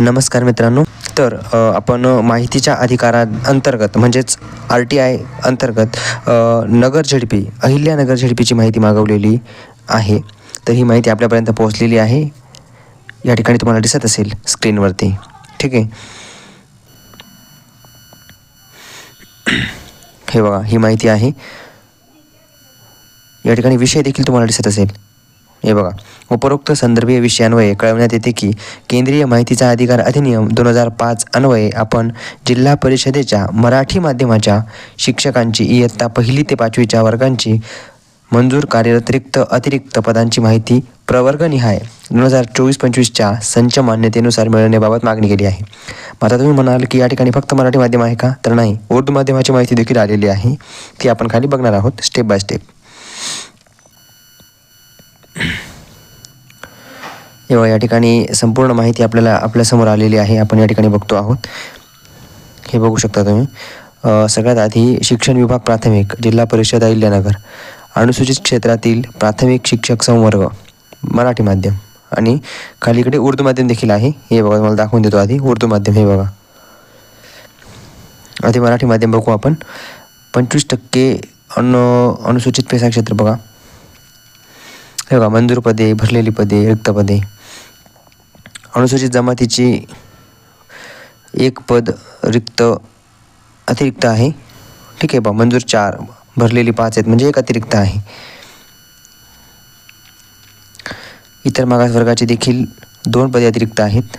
नमस्कार मित्रांनो. तर आपण माहितीच्या अधिकारांतर्गत म्हणजेच RTI अंतर्गत नगर झेडपी अहिल्यानगर झेडपीची माहिती मागवलेली आहे. तर ही माहिती आपल्यापर्यंत पोहोचलेली आहे. या ठिकाणी तुम्हाला दिसत असेल स्क्रीनवरती. ठीक आहे. हे बघा, ही माहिती आहे. या ठिकाणी विषय देखील तुम्हाला दिसत असेल. हे बघा, उपरोक्त संदर्भीय विषयान्वये कळवण्यात येते की केंद्रीय माहितीचा अधिकार अधिनियम 2005 अन्वये आपण जिल्हा परिषदेच्या मराठी माध्यमाच्या शिक्षकांची इयत्ता 1ली ते 5वीच्या वर्गांची मंजूर कार्यरत अतिरिक्त पदांची माहिती प्रवर्गनिहाय 2024-25च्या संच मान्यतेनुसार मिळवण्याबाबत मागणी केली आहे. आता तुम्ही म्हणाल की या ठिकाणी फक्त मराठी माध्यम आहे का? तर नाही, उर्दू माध्यमाची माहिती देखील आलेली आहे. ती आपण खाली बघणार आहोत स्टेप बाय स्टेप. तेव्हा या ठिकाणी संपूर्ण माहिती आपल्यासमोर आलेली आहे. आपण या ठिकाणी बघतो आहोत. हे बघू शकता तुम्ही. सगळ्यात आधी शिक्षण विभाग प्राथमिक जिल्हा परिषद अहिल्यानगर अनुसूचित क्षेत्रातील प्राथमिक शिक्षक संवर्ग मराठी माध्यम आणि खाली इकडे उर्दू माध्यम देखील आहे. हे बघा, मला दाखवून देतो आधी उर्दू माध्यम. हे बघा, आधी मराठी माध्यम बघू आपण. 25% अनुसूचित पेसा क्षेत्र बघा. हे बघा, मंजूर पदे, भरलेली पदे, रिक्त पदे. अनुसूचित जमातीची 1 पद रिक्त अतिरिक्त आहे. ठीक आहे बा. मंजूर 4, भरलेली 5 आहेत, म्हणजे 1 अतिरिक्त आहे. इतर मागास वर्गाची देखील 2 पदे अतिरिक्त आहेत.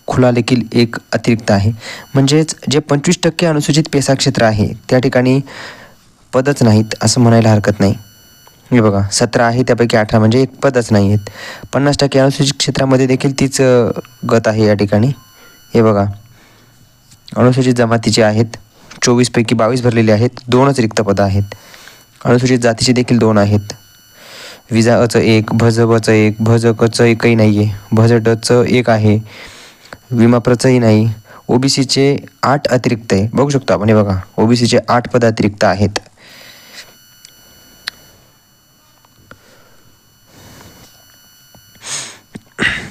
खुला देखील 1 अतिरिक्त आहे. म्हणजेच जे 25% अनुसूचित पेसा क्षेत्र आहे त्या ठिकाणी पदच नाहीत असं म्हणायला हरकत नाही. हे बघा, 17 आहे त्यापैकी 18 म्हणजे 1 पदच नाही आहेत. 50% अनुसूचित क्षेत्रामध्ये देखील तीच गत आहे या ठिकाणी. हे बघा, अनुसूचित जमातीचे आहेत 24 पैकी 22 भरलेले आहेत, 2च रिक्त पदं आहेत. अनुसूचित जातीचे देखील 2 आहेत. विजा अचं 1, भज बचं 1, भज कचं 1ही नाही आहे, भज डचं 1 आहे, विमा प्रचंही नाही. OBCचे 8 अतिरिक्त आहे. बघू शकतो आपण. हे बघा, OBCचे 8 पद अतिरिक्त आहेत.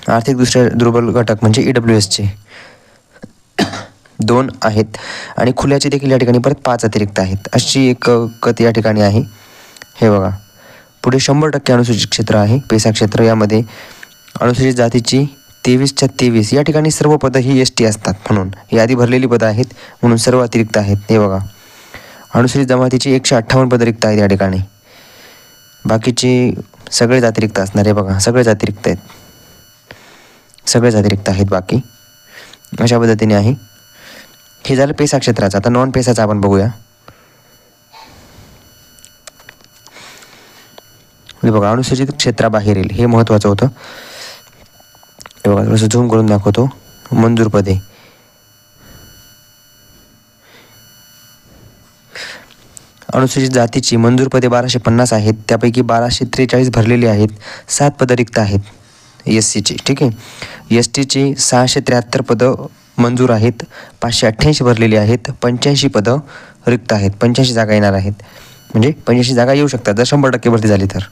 आर्थिक दृष्ट्या दुर्बल घटक म्हणजे EWSचे 2 आहेत आणि खुल्याचे देखील या ठिकाणी परत 5 अतिरिक्त आहेत. अशी एक गत या ठिकाणी आहे. हे बघा, पुढे 100% अनुसूचित क्षेत्र आहे पेसा क्षेत्र. यामध्ये अनुसूचित जातीची 23च्या 23 या ठिकाणी सर्व पदं ही ST असतात म्हणून ही आधी भरलेली पदं आहेत म्हणून सर्व अतिरिक्त आहेत. हे बघा, अनुसूचित जमातीची 158 पदं रिक्त आहेत या ठिकाणी. बाकीचे सगळेच अतिरिक्त असणार. हे बघा, सगळेच अतिरिक्त आहेत, सगळेच अतिरिक्त आहेत बाकी. अशा पद्धतीने आहे. हे झालं पेसा क्षेत्राचं. आता नॉन पेसाचं आपण बघूया. हे बघा, अनुसूचित क्षेत्राबाहेरील हे महत्त्वाचं होतं. हे बघा, थोडंसं झूम करून दाखवतो. मंजूर पदे, अनुसूचित जातीची मंजूर पदे 1250 आहेत. त्यापैकी 1243 भरलेली आहेत. 7 पदं रिक्त आहेत SCची. ठीक आहे. STची 673 पदं मंजूर आहेत. 588 भरलेली आहेत. 85 पदं रिक्त आहेत. 85 जागा येणार आहेत. म्हणजे 85 जागा येऊ शकतात जर 100% भरती झाली तर.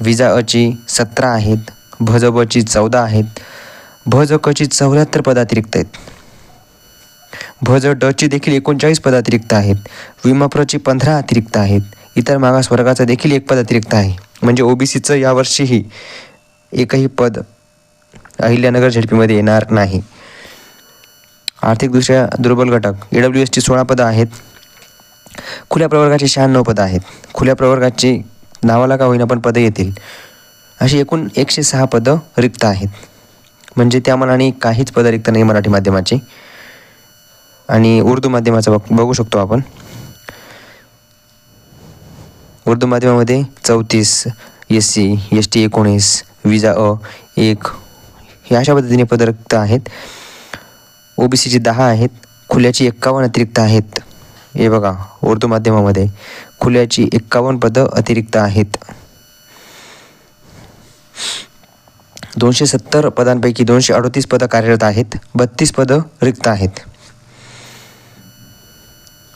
विजा अची 17 आहेत. भज बची 14 आहेत. भज कची 74 पदं अतिरिक्त आहेत. भज डची देखील 39 पदं अतिरिक्त आहेत. विमा प्रची 15 अतिरिक्त आहेत. इतर मागास वर्गाचं देखील 1 पद अतिरिक्त आहे. म्हणजे OBCचं यावर्षीही एकही पद अहिल्यानगर झेडपीमध्ये येणार नाही. आर्थिकदृष्ट्या दुर्बल घटक EWSची 16 पदं आहेत. खुल्या प्रवर्गाची 96 पदं आहेत. खुल्या प्रवर्गाची नावाला का होईना पण पदं येतील. अशी एकूण 106 पदं रिक्त आहेत. म्हणजे त्या मानाने काहीच पदं रिक्त नाही मराठी माध्यमाची. आणि उर्दू माध्यमाचं बघू शकतो आपण. उर्दू माध्यमामध्ये 34, SC, ST 19, विजा अ 1 हे अशा पद्धतीने पदं रिक्त आहेत. OBCची 10 आहेत. खुल्याची 51 अतिरिक्त आहेत. हे बघा, उर्दू माध्यमामध्ये खुल्याची 51 पदं अतिरिक्त आहेत. 270 पदांपैकी 238 पदं कार्यरत आहेत. 32 पदं रिक्त आहेत.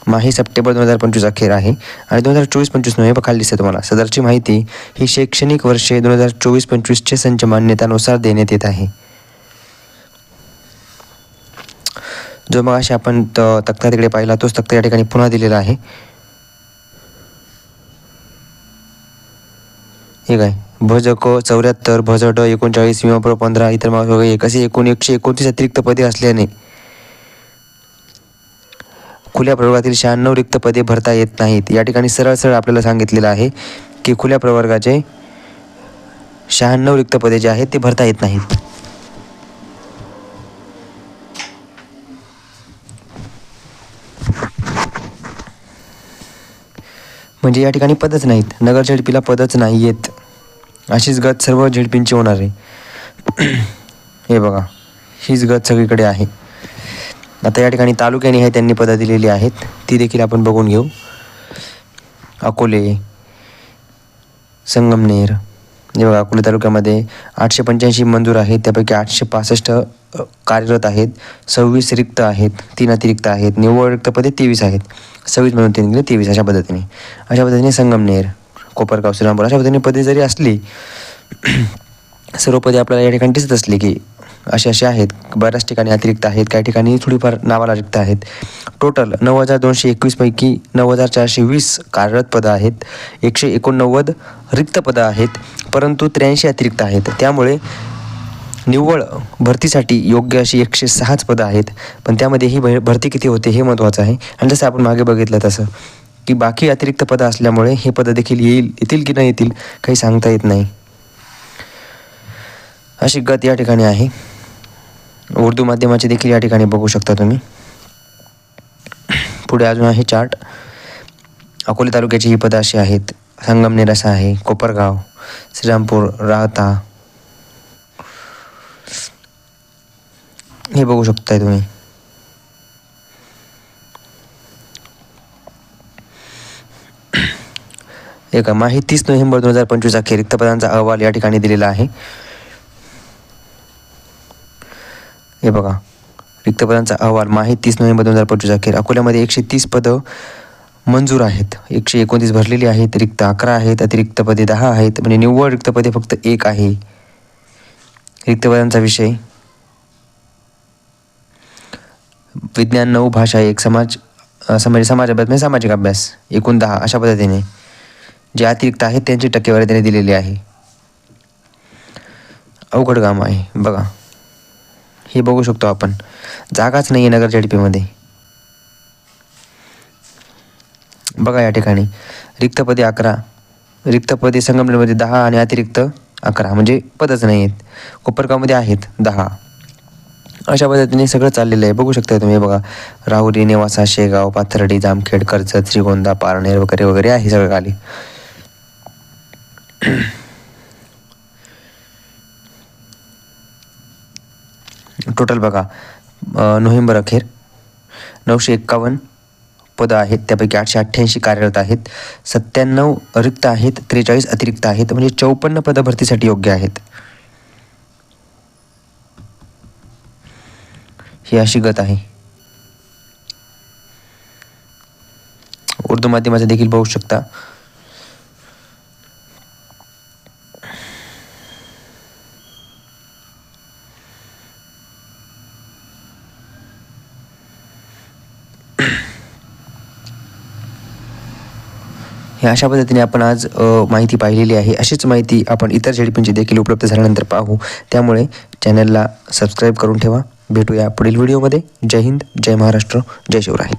माही सप्टेंबर 2025 अखेर आहे आणि 2024-25 नोव्हेंबर खाली दिसते तुम्हाला. सदरची माहिती ही शैक्षणिक वर्षे 2024-25चे संच मान्यतानुसार देण्यात येत आहे. जो मग असे आपण तक्ता तिकडे पाहिला तोच तक्ता या ठिकाणी पुन्हा दिलेला आहे. हे काय भज क 74, भज ड 39, विमा 15, इतर मागास एक असे एकूण 129 अतिरिक्त पदे असल्याने खुल्या प्रवर्गातील 96 रिक्त पदे भरता येत नाहीत. या ठिकाणी सरळ आपल्याला सांगितलेलं आहे की खुल्या प्रवर्गाचे 96 रिक्त पदे जे आहेत ते भरता येत नाहीत. म्हणजे या ठिकाणी पदच नाहीत, नगर झेडपीला पदच नाही आहेत. अशीच गत सर्व झेडपींची होणार आहे. हे बघा, हीच गत सगळीकडे आहे. आता या ठिकाणी तालुक्याने आहे त्यांनी पदं दिलेली आहेत, ती देखील आपण बघून घेऊ. अकोले, संगमनेर, हे बघा अकोले तालुक्यामध्ये 885 मंजूर आहेत, त्यापैकी 865 कार्यरत आहेत, 26 रिक्त आहेत, 3 अतिरिक्त आहेत, निव्वळ रिक्त पदे 23 आहेत. 26 म्हणून 3 गेले 23 अशा पद्धतीने संगमनेर, कोपरगाव, श्रीरामपूर अशा पद्धतीने पदे जरी असली, सर्व पदे आपल्याला या ठिकाणी दिसत असली की असे आहेत. बऱ्याच ठिकाणी अतिरिक्त आहेत, काही ठिकाणी थोडीफार नावाला रिक्त आहेत. टोटल 9221 पैकी 9420 कार्यरत पदं आहेत, 189 रिक्त पदं आहेत, परंतु 83 अतिरिक्त आहेत. त्यामुळे निव्वळ भरतीसाठी योग्य अशी 106च पदं आहेत. पण त्यामध्ये ही भरती किती होते हे महत्त्वाचं आहे. आणि जसं आपण मागे बघितलं तसं की बाकी अतिरिक्त पदं असल्यामुळे हे पदं देखील येतील की नाही येतील काही सांगता येत नाही. अशी गत या ठिकाणी आहे. उर्दू माध्यमाचे देखील या ठिकाणी बघू शकता तुम्ही. पुढे अजून आहे चार्ट. अकोले तालुक्याची ही पदं अशी आहेत. संगमनेर असं आहे, कोपरगाव, श्रीरामपूर, राहता हे बघू शकताय तुम्ही. एक माही 30 नोव्हेंबर 2025 अखेर रिक्त पदांचा अहवाल या ठिकाणी दिलेला आहे. हे बघा, रिक्त पदांचा अहवाल माही 30 नोव्हेंबर 2025 अखेर. अकोल्यामध्ये 130 पदं मंजूर आहेत, 129 भरलेली आहेत, रिक्त 11 आहेत, अतिरिक्त पदे 10 आहेत, म्हणजे निव्वळ रिक्त पदे फक्त 1 आहे. रिक्त पदांचा विषय विज्ञान 9, भाषा 1, समाज अभ्यास म्हणजे सामाजिक अभ्यास एकूण 10 अशा पद्धतीने जे अतिरिक्त आहेत त्यांची टक्केवारी त्याने दिलेली आहे. अवघड काम आहे बघा, हे बघू शकतो आपण. जागाच नाही आहे नगर झेडपीमध्ये. बघा या ठिकाणी रिक्त पदे 11, रिक्त पदे संगमनेरमध्ये 10 आणि अतिरिक्त 11 म्हणजे पदच नाही आहेत. कोपरगावमध्ये आहेत 10. अशा पद्धतीने सगळं चाललेलं आहे. बघू शकता तुम्ही. बघा राहुरी, नेवासा, शेगाव, पाथर्डी, जामखेड, कर्जत, श्रीगोंदा, पारनेर वगैरे वगैरे आहे सगळं खाली. टोटल बघा नोव्हेंबर अखेर 951 पदं आहेत, त्यापैकी 888 कार्यरत आहेत, 97 रिक्त आहेत, 43 अतिरिक्त आहेत, म्हणजे 54 पदं भरतीसाठी योग्य आहेत. ही अशी गत आहे. उर्दू माध्यमाचं देखील बघू शकता. हे अशा पद्धतीने आपण आज माहिती पाहिलेली आहे. अशीच माहिती आपण इतर झेडपींची देखील उपलब्ध झाल्यानंतर पाहू. त्यामुळे चॅनलला सबस्क्राईब करून ठेवा. भेटूया पुढील व्हिडिओमध्ये. जय हिंद, जय महाराष्ट्र, जय शिवराय.